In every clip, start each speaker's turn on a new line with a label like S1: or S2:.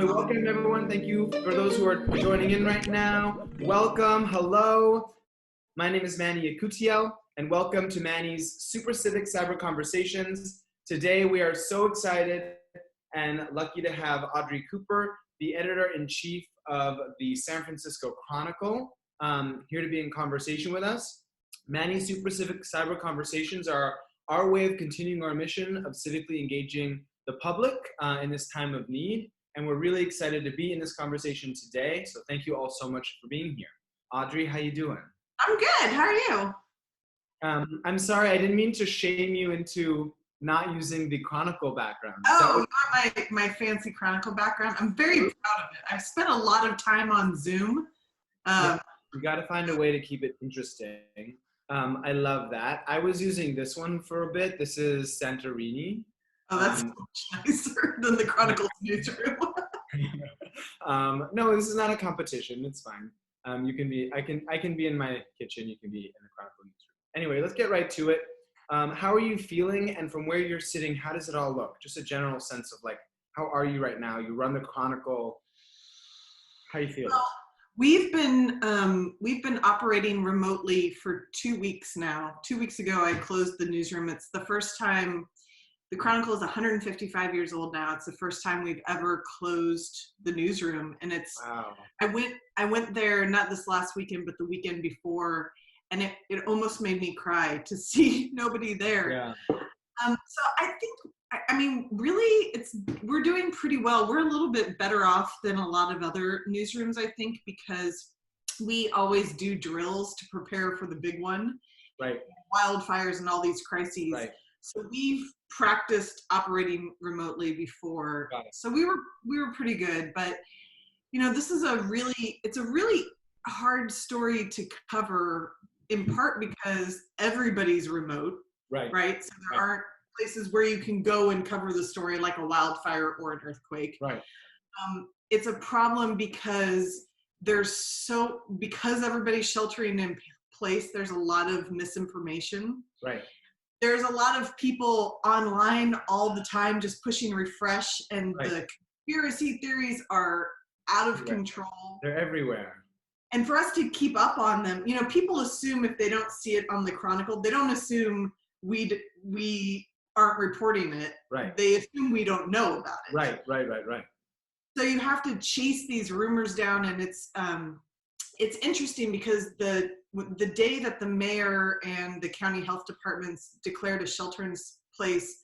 S1: Anyway, welcome everyone. Thank you for those who are joining in right now. Welcome, hello. My name is Manny Yakutiel, and welcome to Manny's Super Civic Cyber Conversations. Today we are so excited and lucky to have Audrey Cooper, the editor-in-chief of the San Francisco Chronicle, here to be in conversation with us. Manny's Super Civic Cyber Conversations are our way of continuing our mission of civically engaging the public in this time of need. And we're really excited to be in this conversation today. So thank you all so much for being here. Audrey, how you doing?
S2: I'm good. How are you?
S1: I'm sorry, I didn't mean to shame you into not using the Chronicle background.
S2: Oh, you want my fancy Chronicle background? I'm very proud of it. I've spent a lot of time on Zoom.
S1: Yeah, you got to find a way to keep it interesting. I love that. I was using this one for a bit. This is Santorini.
S2: Oh, that's much nicer than the Chronicle's newsroom.
S1: No, this is not a competition. It's fine. You can be. I can be in my kitchen. You can be in the Chronicle newsroom. Anyway, let's get right to it. How are you feeling? And from where you're sitting, how does it all look? Just a general sense of like, how are you right now? You run the Chronicle. How you feeling?
S2: Well, we've been operating remotely for 2 weeks now. 2 weeks ago, I closed the newsroom. It's the first time. The Chronicle is 155 years old now. It's the first time we've ever closed the newsroom, and it's.
S1: Wow.
S2: I went there not this last weekend, but the weekend before, and it almost made me cry to see nobody there.
S1: Yeah.
S2: So I mean, really, we're doing pretty well. We're a little bit better off than a lot of other newsrooms, I think, because we always do drills to prepare for the big one,
S1: Right.
S2: Wildfires and all these crises.
S1: Right.
S2: So we've practiced operating remotely before. So we were pretty good, but you know, it's a really hard story to cover, in part because everybody's remote. Right. So there aren't places where you can go and cover the story like a wildfire or an earthquake.
S1: Right.
S2: It's a problem because because everybody's sheltering in place, there's a lot of misinformation.
S1: Right.
S2: There's a lot of people online all the time just pushing refresh, and the conspiracy theories are out of control.
S1: They're everywhere.
S2: And for us to keep up on them, you know, people assume if they don't see it on the Chronicle, they don't assume we aren't reporting it.
S1: Right.
S2: They assume we don't know about it.
S1: Right.
S2: So you have to chase these rumors down, and it's interesting because the day that the mayor and the county health departments declared a shelter in place,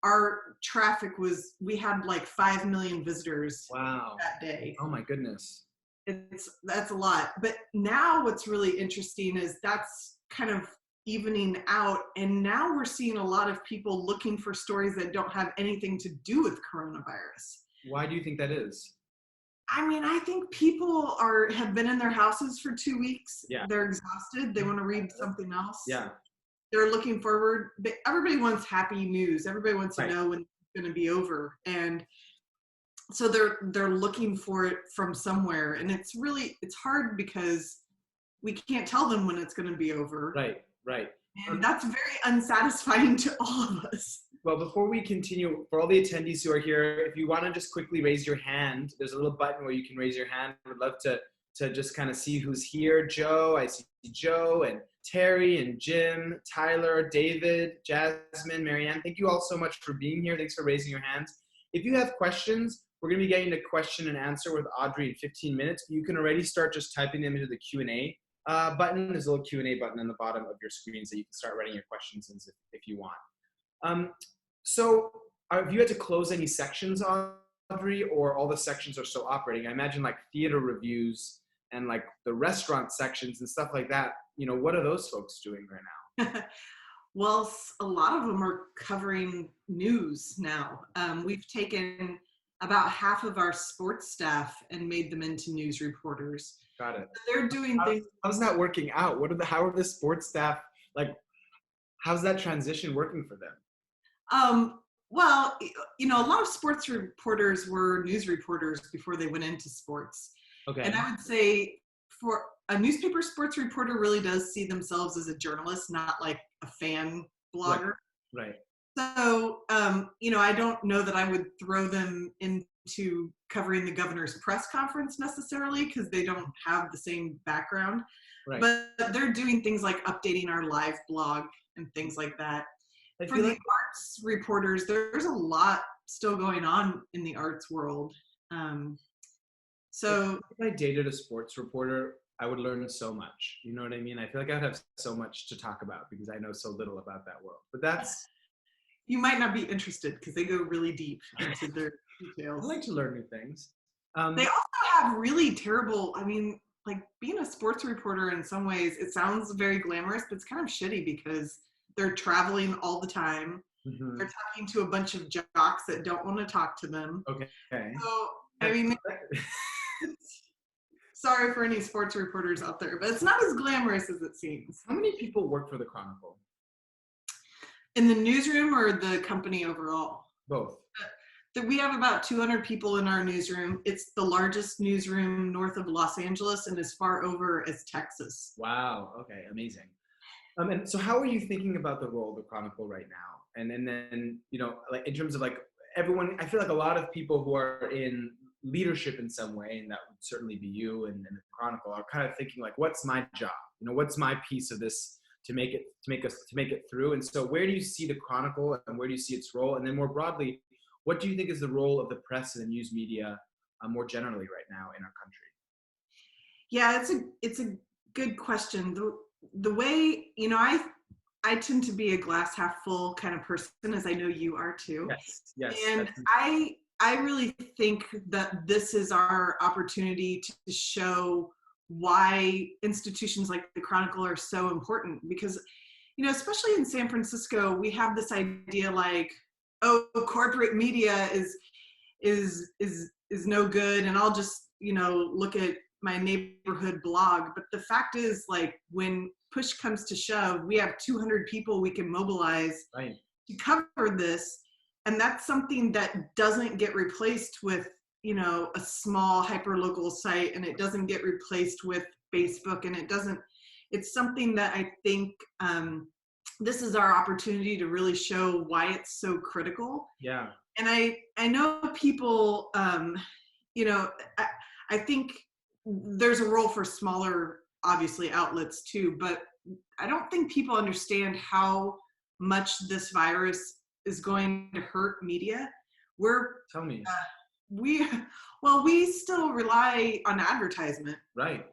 S2: our traffic we had like 5 million visitors.
S1: Wow.
S2: That day.
S1: Oh my goodness.
S2: That's a lot. But now what's really interesting is that's kind of evening out, and now we're seeing a lot of people looking for stories that don't have anything to do with coronavirus.
S1: Why do you think that is?
S2: I mean, I think people have been in their houses for 2 weeks.
S1: Yeah.
S2: They're exhausted. They want to read something else.
S1: Yeah.
S2: They're looking forward. Everybody wants happy news. Everybody wants to know when it's going to be over. And so they're looking for it from somewhere. And it's hard because we can't tell them when it's going to be over.
S1: Right.
S2: And that's very unsatisfying to all of us.
S1: Well, before we continue, for all the attendees who are here, if you want to just quickly raise your hand, there's a little button where you can raise your hand. I would love to just kind of see who's here. Joe, I see Joe and Terry and Jim, Tyler, David, Jasmine, Marianne. Thank you all so much for being here. Thanks for raising your hands. If you have questions, we're going to be getting to question and answer with Audrey in 15 minutes. You can already start just typing them into the Q&A button. There's a little Q&A button on the bottom of your screen so you can start writing your questions in if you want. So have you had to close any sections, Audrey, or all the sections are still operating? I imagine like theater reviews and like the restaurant sections and stuff like that. You know, what are those folks doing right now?
S2: Well, a lot of them are covering news now. We've taken about half of our sports staff and made them into news reporters.
S1: Got it.
S2: They're doing things.
S1: How's that working out? How are the sports staff, like, how's that transition working for them?
S2: Well, you know, a lot of sports reporters were news reporters before they went into sports.
S1: Okay.
S2: And I would say for a newspaper sports reporter really does see themselves as a journalist, not like a fan blogger.
S1: Right.
S2: So, I don't know that I would throw them into covering the governor's press conference necessarily because they don't have the same background.
S1: Right.
S2: But they're doing things like updating our live blog and things like that. For the arts reporters, there's a lot still going on in the arts world.
S1: So if I dated a sports reporter, I would learn so much. You know what I mean? I feel like I'd have so much to talk about because I know so little about that world. But that's...
S2: You might not be interested because they go really deep into their details.
S1: I like to learn new things.
S2: They also have really terrible, like being a sports reporter in some ways, it sounds very glamorous, but it's kind of shitty because they're traveling all the time. Mm-hmm. They're talking to a bunch of jocks that don't want to talk to them.
S1: Okay.
S2: So, sorry for any sports reporters out there, but it's not as glamorous as it seems.
S1: How many people work for the Chronicle?
S2: In the newsroom or the company overall?
S1: Both.
S2: We have about 200 people in our newsroom. It's the largest newsroom north of Los Angeles and as far over as Texas.
S1: Wow. Okay. Amazing. And so how are you thinking about the role of the Chronicle right now? And then, like in terms of like everyone, I feel like a lot of people who are in leadership in some way, and that would certainly be you and the Chronicle, are kind of thinking like, what's my job? What's my piece of this to make it through? And so where do you see the Chronicle and where do you see its role? And then more broadly, what do you think is the role of the press and the news media more generally right now in our country?
S2: Yeah, it's a good question. The way, I tend to be a glass half full kind of person, as I know you are too.
S1: Yes.
S2: And I really think that this is our opportunity to show why institutions like the Chronicle are so important because, especially in San Francisco, we have this idea like, oh, corporate media is no good, and I'll just, look at my neighborhood blog. But the fact is, like, when push comes to shove, we have 200 people we can mobilize to cover this, and that's something that doesn't get replaced with a small hyper-local site, and it doesn't get replaced with Facebook, and it's something that I think this is our opportunity to really show why it's so critical.
S1: Yeah.
S2: And I know people, I think there's a role for smaller, obviously, outlets too, but I don't think people understand how much this virus is going to hurt media.
S1: Tell me.
S2: We still rely on advertisement,
S1: right,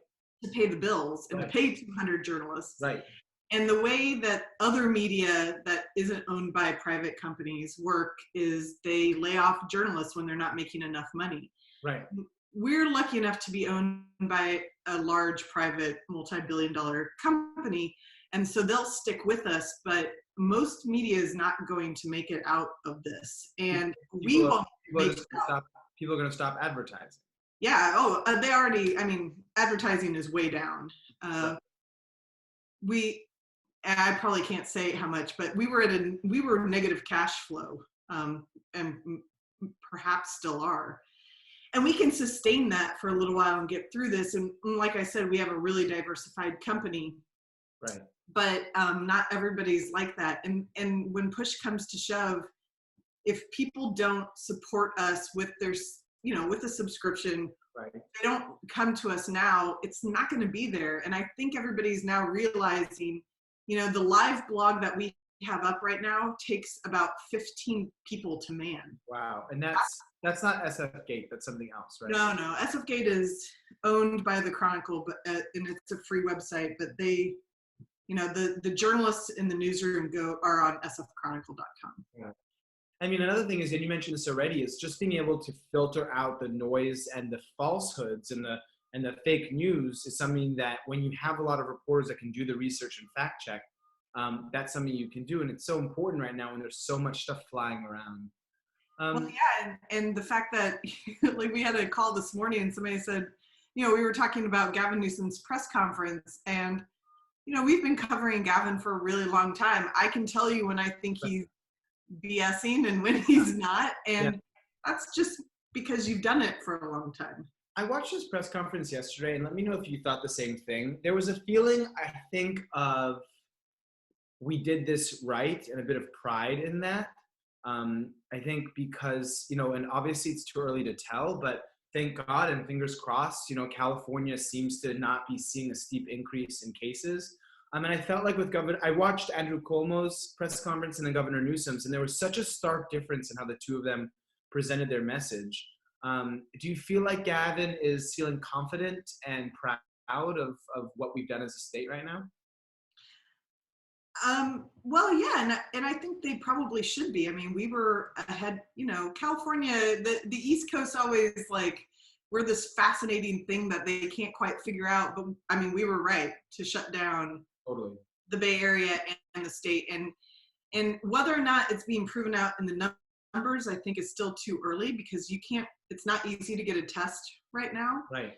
S2: to pay the bills and to pay 200 journalists,
S1: right.
S2: And the way that other media that isn't owned by private companies work is they lay off journalists when they're not making enough money.
S1: Right.
S2: We're lucky enough to be owned by a large private multi-billion-dollar company, and so they'll stick with us, but most media is not going to make it out of this, and we won't make it out.
S1: People are going to stop advertising.
S2: Yeah. Oh, they already, advertising is way down. I probably can't say how much, but we were negative cash flow, and perhaps still are. And we can sustain that for a little while and get through this. And like I said, we have a really diversified company.
S1: Right.
S2: But not everybody's like that. And when push comes to shove, if people don't support us with their, with a subscription,
S1: right,
S2: they don't come to us now, it's not going to be there. And I think everybody's now realizing, the live blog that we have up right now takes about 15 people to man.
S1: Wow. And that's not SF Gate, that's something else, right?
S2: No. SF Gate is owned by the Chronicle, but and it's a free website, but they, the journalists in the newsroom are on sfchronicle.com.
S1: Yeah. Another thing is, and you mentioned this already, is just being able to filter out the noise and the falsehoods and the fake news is something that when you have a lot of reporters that can do the research and fact check, that's something you can do. And it's so important right now when there's so much stuff flying around.
S2: Well, yeah, and the fact that, like, we had a call this morning and somebody said, we were talking about Gavin Newsoms' press conference, and, we've been covering Gavin for a really long time. I can tell you when I think he's BSing and when he's not, and that's just because you've done it for a long time.
S1: I watched this press conference yesterday, and let me know if you thought the same thing. There was a feeling, I think, of we did this right and a bit of pride in that. I think because, and obviously it's too early to tell, but thank God and fingers crossed, California seems to not be seeing a steep increase in cases. And I felt like with I watched Andrew Cuomo's press conference and then Governor Newsom's, and there was such a stark difference in how the two of them presented their message. Do you feel like Gavin is feeling confident and proud of what we've done as a state right now?
S2: Well, yeah, and I think they probably should be. I mean, we were ahead, California, the East Coast always we're this fascinating thing that they can't quite figure out. But I mean, we were right to shut down the Bay Area and the state. And whether or not it's being proven out in the numbers, I think is still too early because it's not easy to get a test right now.
S1: Right.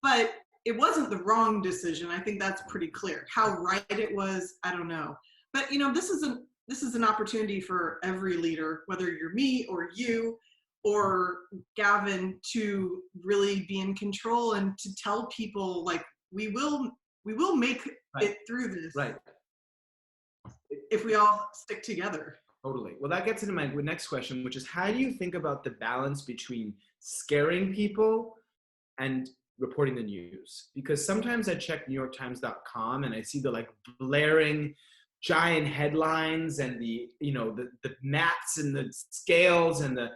S2: But it wasn't the wrong decision. I think that's pretty clear. How right it was, I don't know. But this is an opportunity for every leader, whether you're me or you or Gavin, to really be in control and to tell people we will make it through this.
S1: Right.
S2: If we all stick together.
S1: Totally. Well, that gets into my next question, which is how do you think about the balance between scaring people and reporting the news? Because sometimes I check NewYorkTimes.com and I see the blaring giant headlines and the maps and the scales and the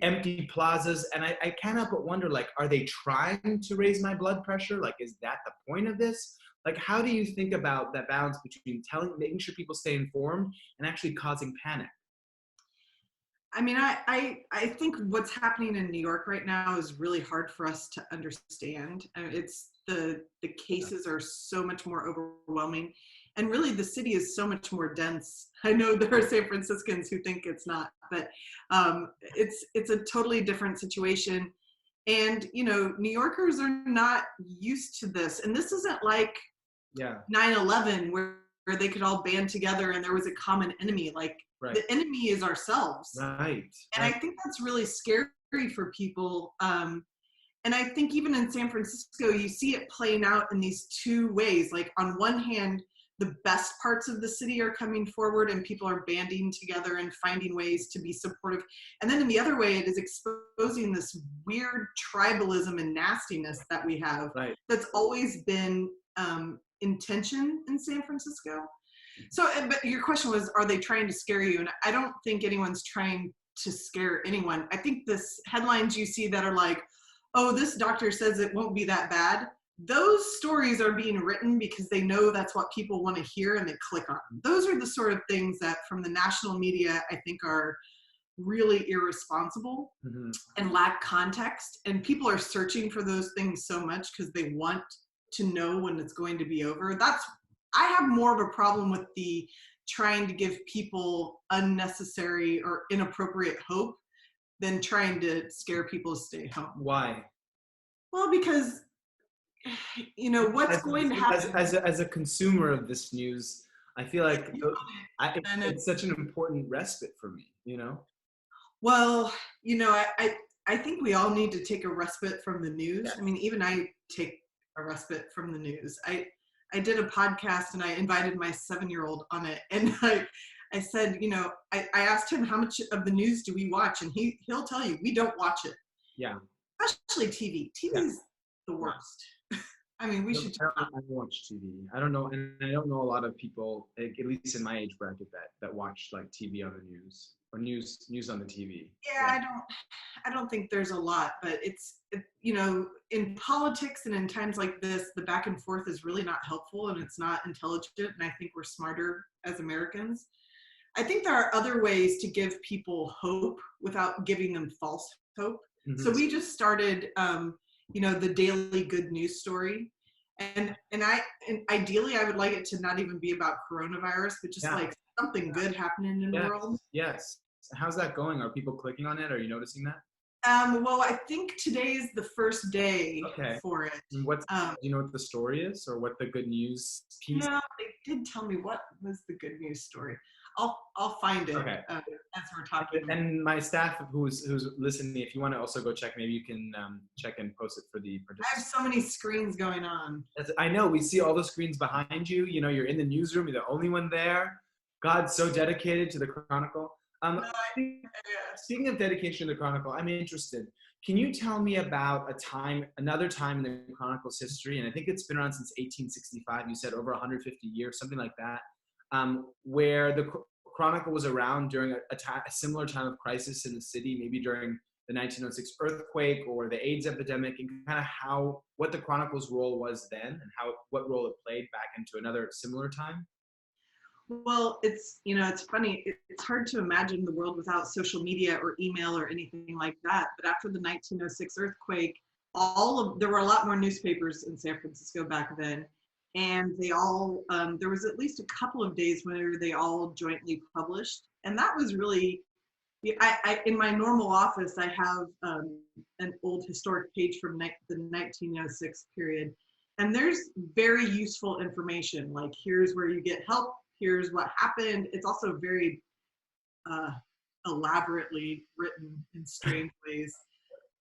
S1: empty plazas, and I can't help but wonder, are they trying to raise my blood pressure? Is that the point of this? How do you think about that balance between making sure people stay informed and actually causing panic?
S2: I mean, I think what's happening in New York right now is really hard for us to understand. It's the cases are so much more overwhelming, and really the city is so much more dense. I know there are San Franciscans who think it's not, but it's a totally different situation. And New Yorkers are not used to this, and this isn't like 9/11 where they could all band together and there was a common enemy.
S1: Right.
S2: The enemy is ourselves.
S1: Right.
S2: And I think that's really scary for people. And I think even in San Francisco, you see it playing out in these two ways. On one hand, the best parts of the city are coming forward and people are banding together and finding ways to be supportive. And then in the other way, it is exposing this weird tribalism and nastiness that we have that's always been in tension in San Francisco. So, but your question was, are they trying to scare you? And I don't think anyone's trying to scare anyone. I think this headlines you see that are oh, this doctor says it won't be that bad. Those stories are being written because they know that's what people want to hear and they click on them. Those are the sort of things that from the national media, I think are really irresponsible and lack context. And people are searching for those things so much because they want to know when it's going to be over. I have more of a problem with the trying to give people unnecessary or inappropriate hope than trying to scare people to stay home.
S1: Why?
S2: Well, because what's going to happen
S1: as a consumer of this news, I feel like it's such an important respite for me.
S2: Well, I think we all need to take a respite from the news.
S1: Yeah.
S2: I mean, even I take a respite from the news. I did a podcast and I invited my 7-year-old on it. And I said, I asked him how much of the news do we watch? And he'll tell you, we don't watch it.
S1: Yeah.
S2: Especially TV. TV is the worst. I mean, we should.
S1: I don't watch TV. I don't know. And I don't know a lot of people, at least in my age bracket, that watch TV on the news or news on the TV.
S2: Yeah, I don't think there's a lot, but in politics and in times like this, the back and forth is really not helpful and it's not intelligent. And I think we're smarter as Americans. I think there are other ways to give people hope without giving them false hope. Mm-hmm. So we just started, the daily good news story. And ideally I would like it to not even be about coronavirus, but just something good happening in the world.
S1: Yes. How's that going? Are people clicking on it? Are you noticing that?
S2: Well, I think today is the first day for it.
S1: And do you know what the story is or what the good news piece?
S2: No, they did tell me what was the good news story. I'll find it as we're talking.
S1: And my staff who's listening, if you want to also go check, maybe you can check and post it for the participants.
S2: I have so many screens going on.
S1: I know, we see all the screens behind you. You're in the newsroom. You're the only one there. God's so dedicated to the Chronicle. Um,
S2: No, I think, yeah.
S1: Speaking of dedication to the Chronicle, I'm interested. Can you tell me about another time in the Chronicle's history, and I think it's been around since 1865, you said over 150 years, something like that, where the Chronicle was around during a similar time of crisis in the city, maybe during the 1906 earthquake or the AIDS epidemic, and kind of what the Chronicle's role was then and what role it played back into another similar time?
S2: Well, it's funny. It's hard to imagine the world without social media or email or anything like that. But after the 1906 earthquake, there were a lot more newspapers in San Francisco back then, and there was at least a couple of days where they all jointly published, and that was really. In my normal office, I have an old historic page from the 1906 period, and there's very useful information. Like, here's where you get help. Here's what happened. It's also very elaborately written in strange ways.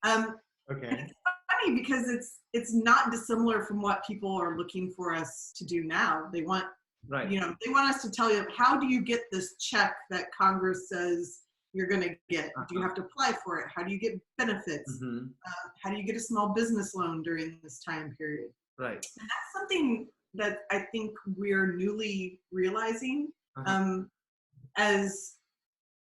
S1: Okay.
S2: It's funny because it's not dissimilar from what people are looking for us to do now. They want,
S1: right.
S2: They want us to tell you, how do you get this check that Congress says you're going to get? Do you have to apply for it? How do you get benefits?
S1: Mm-hmm.
S2: How do you get a small business loan during this time period?
S1: Right.
S2: And that's something that I think we're newly realizing as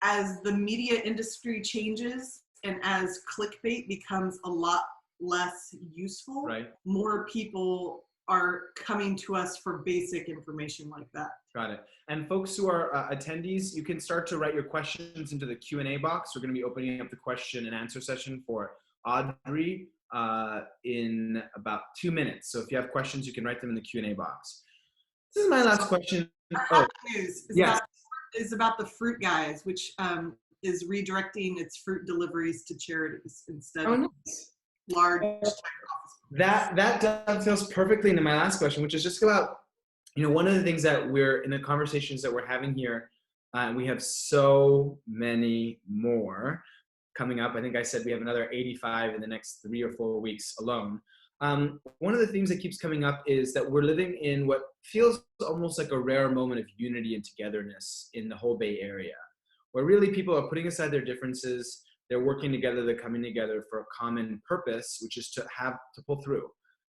S2: the media industry changes and as clickbait becomes a lot less useful.
S1: Right.
S2: More people are coming to us for basic information like that.
S1: Got it. And folks who are attendees, you can start to write your questions into the Q&A box. We're going to be opening up the question and answer session for Audrey in about 2 minutes. So if you have questions, you can write them in the Q&A box. This is my last question.
S2: News
S1: yes.
S2: is about the Fruit Guys, which is redirecting its fruit deliveries to charities instead of large.
S1: That dovetails perfectly into my last question, which is just about, one of the things that we're in the conversations that we're having here, we have so many more coming up. I think I said we have another 85 in the next 3 or 4 weeks alone. One of the themes that keeps coming up is that we're living in what feels almost like a rare moment of unity and togetherness in the whole Bay Area, where really people are putting aside their differences, they're working together, they're coming together for a common purpose, which is to pull through.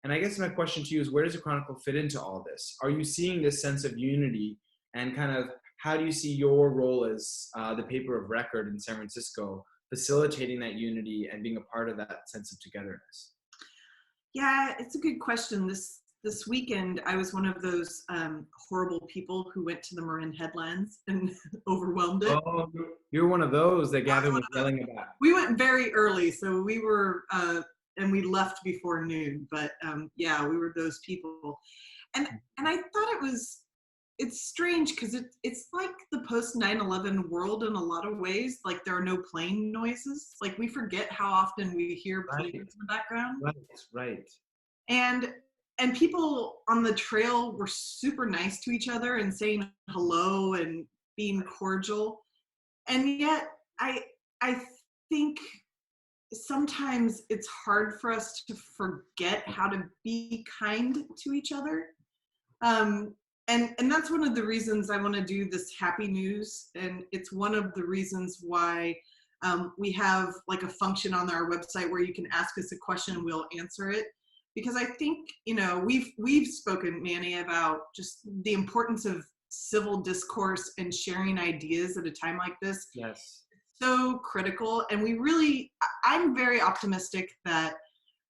S1: And I guess my question to you is, where does the Chronicle fit into all this? Are you seeing this sense of unity, and kind of how do you see your role as the paper of record in San Francisco facilitating that unity and being a part of that sense of togetherness?
S2: Yeah, it's a good question. This weekend, I was one of those horrible people who went to the Marin Headlands and overwhelmed it.
S1: Oh, you're one of those that Gavin was yelling about.
S2: We went very early, so we were, and we left before noon. But yeah, we were those people, and I thought it's strange because it's like the post 9/11 world in a lot of ways. Like, there are no plane noises. Like, we forget how often we hear planes in the background.
S1: Right.
S2: And people on the trail were super nice to each other and saying hello and being cordial. And yet I think sometimes it's hard for us to forget how to be kind to each other. And that's one of the reasons I want to do this happy news. And it's one of the reasons why we have like a function on our website where you can ask us a question and we'll answer it. Because I think, we've spoken, Manny, about just the importance of civil discourse and sharing ideas at a time like this.
S1: Yes.
S2: So critical. And I'm very optimistic that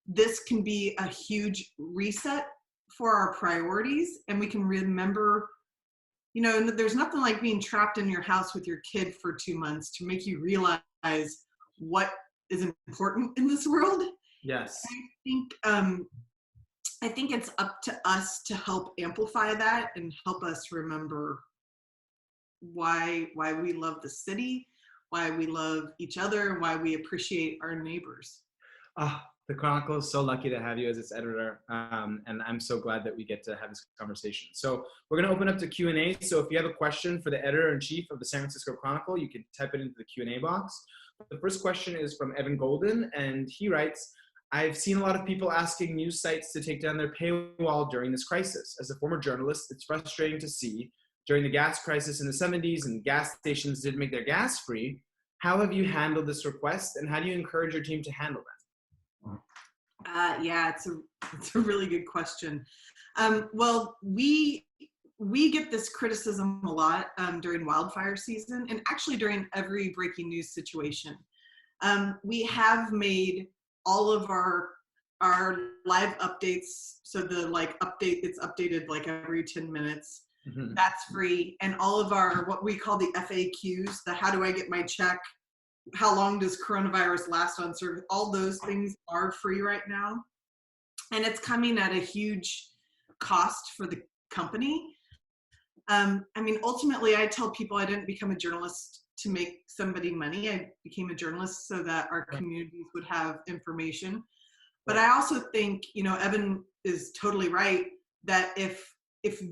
S2: this can be a huge reset for our priorities, and we can remember, there's nothing like being trapped in your house with your kid for 2 months to make you realize what is important in this world.
S1: Yes.
S2: I think it's up to us to help amplify that and help us remember why we love the city, why we love each other, and why we appreciate our neighbors.
S1: The Chronicle is so lucky to have you as its editor, and I'm so glad that we get to have this conversation. So we're going to open up to Q&A. So if you have a question for the editor-in-chief of the San Francisco Chronicle, you can type it into the Q&A box. The first question is from Evan Golden, and he writes, I've seen a lot of people asking news sites to take down their paywall during this crisis. As a former journalist, it's frustrating to see during the gas crisis in the 70s and gas stations didn't make their gas free. How have you handled this request, and how do you encourage your team to handle that?
S2: Yeah, it's a really good question. Well, we get this criticism a lot during wildfire season, and actually during every breaking news situation. We have made all of our live updates, so the it's updated like every 10 minutes. Mm-hmm. That's free. And all of our, what we call the FAQs, the how do I get my check, how long does coronavirus last on service, all those things are free right now. And it's coming at a huge cost for the company. I mean, ultimately, I tell people I didn't become a journalist to make somebody money. I became a journalist so that our communities would have information. But I also think, you know, Evan is totally right that if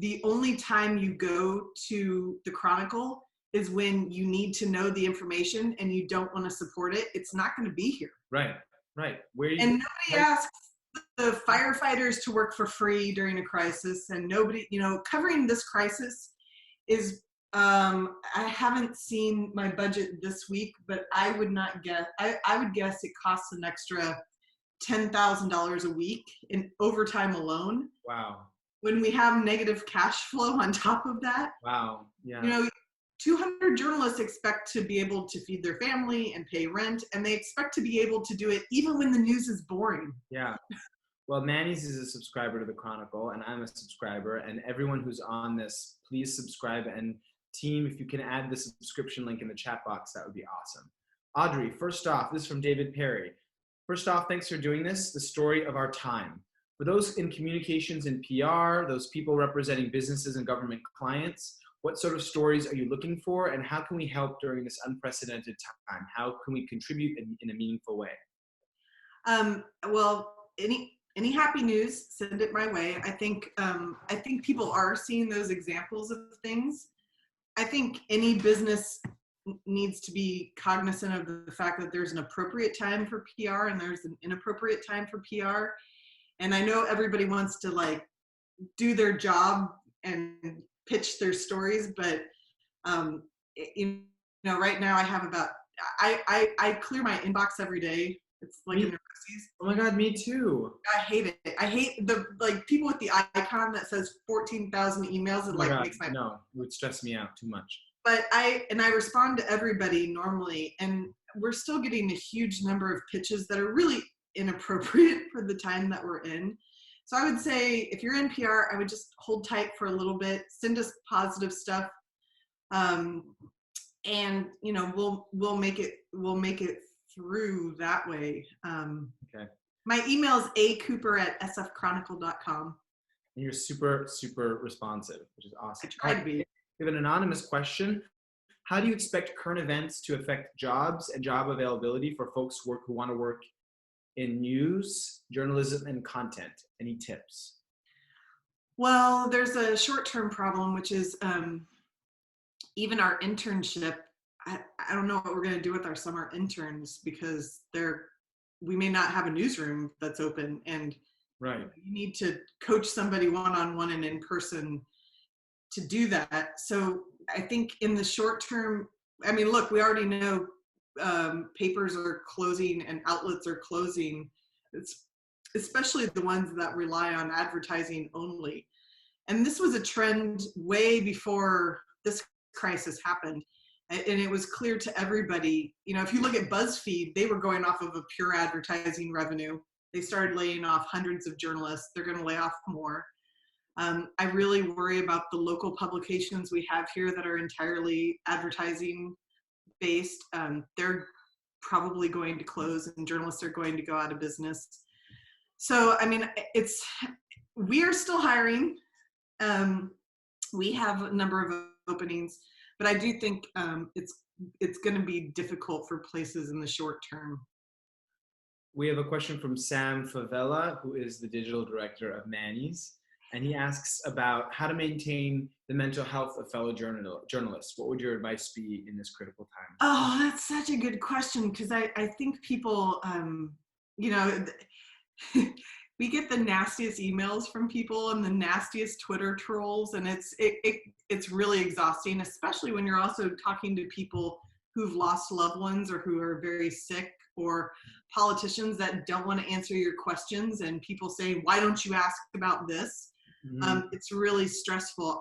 S2: the only time you go to the Chronicle is when you need to know the information and you don't want to support it, it's not going to be here.
S1: Right. Where you,
S2: and nobody asks the firefighters to work for free during a crisis, and nobody, you know, covering this crisis is, I haven't seen my budget this week, but I would not guess, I would guess it costs an extra $10,000 a week in overtime alone.
S1: Wow.
S2: When we have negative cash flow on top of that.
S1: Wow. Yeah.
S2: You know, 200 journalists expect to be able to feed their family and pay rent, and they expect to be able to do it even when the news is boring.
S1: Yeah. Well, Manny's is a subscriber to the Chronicle, and I'm a subscriber, and everyone who's on this, please subscribe. And team, if you can add the subscription link in the chat box, that would be awesome. Audrey, first off, this is from David Perry. First off, thanks for doing this, the story of our time. For those in communications and PR, those people representing businesses and government clients, what sort of stories are you looking for, and how can we help during this unprecedented time? How can we contribute in a meaningful way?
S2: Well, any happy news, send it my way. I think people are seeing those examples of things. I think any business needs to be cognizant of the fact that there's an appropriate time for PR and there's an inappropriate time for PR. And I know everybody wants to like do their job and pitch their stories, but you know, right now I have about, I clear my inbox every day. It's like in the
S1: Oh my God, me too.
S2: I hate it. I hate the like people with the icon that says 14,000 emails. It makes my
S1: no, it would stress me out too much.
S2: But I respond to everybody normally, and we're still getting a huge number of pitches that are really inappropriate for the time that we're in. So I would say if you're in PR, I would just hold tight for a little bit, send us positive stuff, and you know we'll make it through that way.
S1: Okay.
S2: My email is acooper@sfchronicle.com.
S1: And you're super, super responsive, which is awesome.
S2: I try to be.
S1: We have an anonymous question. How do you expect current events to affect jobs and job availability for folks who want to work in news, journalism, and content? Any tips?
S2: Well, there's a short-term problem, which is even our internship. I don't know what we're going to do with our summer interns because we may not have a newsroom that's open, and
S1: right.
S2: You need to coach somebody one-on-one and in person to do that. So I think in the short term, I mean, look, we already know papers are closing and outlets are closing. It's especially the ones that rely on advertising only. And this was a trend way before this crisis happened. And it was clear to everybody, you know, if you look at BuzzFeed, they were going off of a pure advertising revenue. They started laying off hundreds of journalists. They're going to lay off more. I really worry about the local publications we have here that are entirely advertising based. They're probably going to close and journalists are going to go out of business. So, I mean, we are still hiring. We have a number of openings, but I do think it's going to be difficult for places in the short term.
S1: We have a question from Sam Favela, who is the digital director of Manny's. And he asks about how to maintain the mental health of fellow journalists. What would your advice be in this critical time?
S2: Oh, that's such a good question, because I think people, you know, we get the nastiest emails from people and the nastiest Twitter trolls, and it's really exhausting, especially when you're also talking to people who've lost loved ones or who are very sick, or politicians that don't want to answer your questions, and people saying, why don't you ask about this? It's really stressful.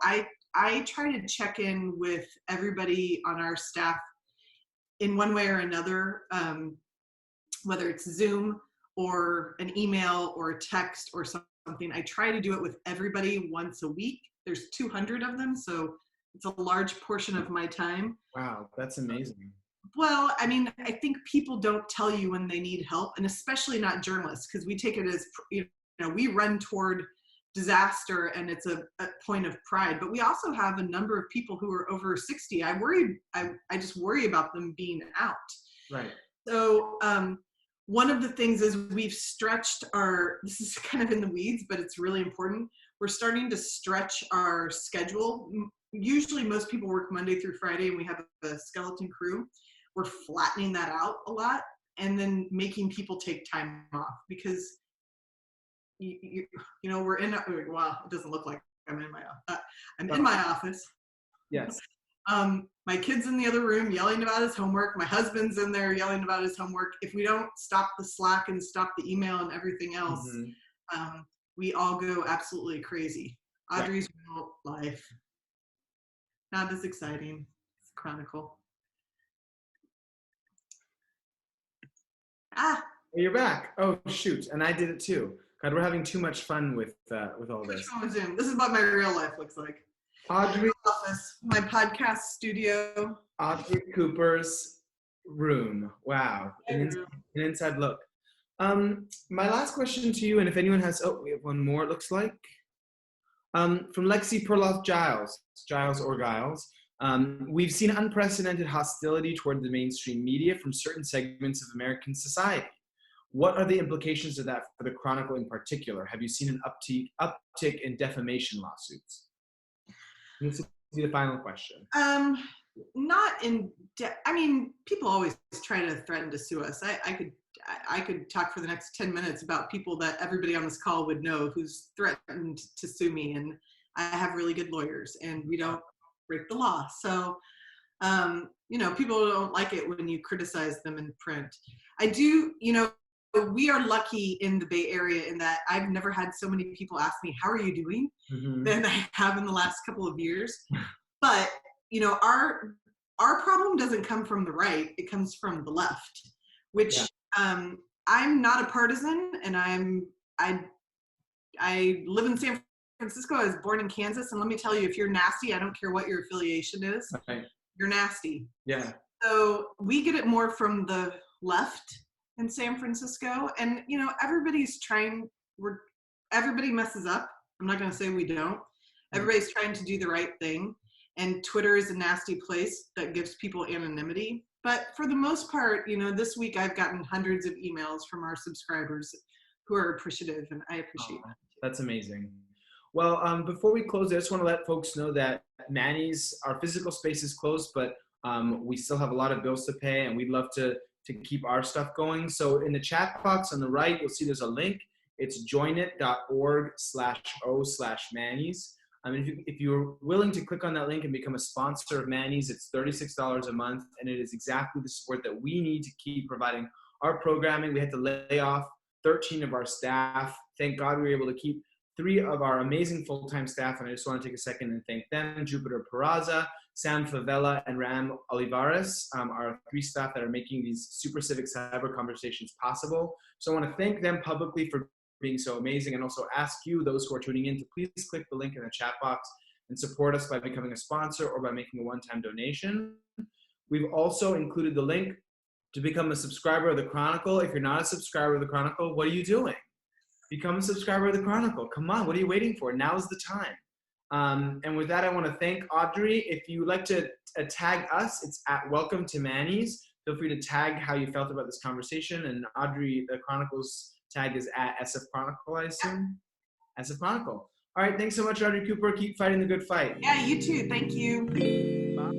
S2: I try to check in with everybody on our staff in one way or another, whether it's Zoom or an email or a text or something. I try to do it with everybody once a week. There's 200 of them, so it's a large portion of my time.
S1: Wow, that's amazing.
S2: Well, I mean, I think people don't tell you when they need help, and especially not journalists, because we take it as, we run toward disaster and it's a point of pride. But we also have a number of people who are over 60. I just worry about them being out.
S1: Right.
S2: So one of the things is we've stretched this is kind of in the weeds, but it's really important. We're starting to stretch our schedule. Usually most people work Monday through Friday and we have a skeleton crew. We're flattening that out a lot and then making people take time off, because we're in, wow, it doesn't look like I'm in my office.
S1: Yes.
S2: My kid's in the other room yelling about his homework. My husband's in there yelling about his homework. If we don't stop the Slack and stop the email and everything else, we all go absolutely crazy. Audrey's real life. Not as exciting. It's Chronicle.
S1: You're back. Oh, shoot. And I did it too. God, we're having too much fun with all this.
S2: Zoom. This is what my real life looks like.
S1: Audrey,
S2: office, my podcast studio.
S1: Audrey Cooper's room. Wow, an inside look. My last question to you, and if anyone has, we have one more. It looks like from Lexi Perloff Giles. We've seen unprecedented hostility toward the mainstream media from certain segments of American society. What are the implications of that for the Chronicle in particular? Have you seen an uptick in defamation lawsuits? This will be the final question.
S2: People always try to threaten to sue us. I could talk for the next 10 minutes about people that everybody on this call would know who's threatened to sue me, and I have really good lawyers, and we don't break the law. So, people don't like it when you criticize them in print. I do, we are lucky in the Bay Area in that I've never had so many people ask me, how are you doing? Than I have in the last couple of years. But, our problem doesn't come from the right, it comes from the left, which I'm not a partisan, and I live in San Francisco. I was born in Kansas, and let me tell you, if you're nasty, I don't care what your affiliation is, you're nasty. Yeah. So we get it more from the left in San Francisco, and everybody messes up. I'm not going to say we don't. Everybody's trying to do the right thing, and Twitter is a nasty place that gives people anonymity. But for the most part, this week I've gotten hundreds of emails from our subscribers who are appreciative, and I appreciate that.
S1: That's amazing. Well, before we close, I just want to let folks know that Manny's, our physical space is closed, but we still have a lot of bills to pay, and we'd love to keep our stuff going. So in the chat box on the right, you'll see there's a link. It's joinit.org/o/Manny's. If you're willing to click on that link and become a sponsor of Manny's, it's $36 a month, and it is exactly the support that we need to keep providing our programming. We had to lay off 13 of our staff. Thank God we were able to keep 3 of our amazing full-time staff, and I just want to take a second and thank them: Jupiter Peraza, Sam Favela, and Ram Olivares, our 3 staff that are making these super civic cyber conversations possible. So I want to thank them publicly for being so amazing, and also ask you, those who are tuning in, to please click the link in the chat box and support us by becoming a sponsor or by making a one-time donation. We've also included the link to become a subscriber of the Chronicle. If you're not a subscriber of the Chronicle, what are you doing? Become a subscriber of the Chronicle. Come on, what are you waiting for? Now's the time. And with that, I want to thank Audrey. If you would like to tag us, it's at Welcome to Manny's. Feel free to tag how you felt about this conversation. And Audrey, the Chronicle's tag is at SF Chronicle, I assume? SF Chronicle. All right, thanks so much, Audrey Cooper. Keep fighting the good fight.
S2: Yeah, you too. Thank you.
S1: Bye.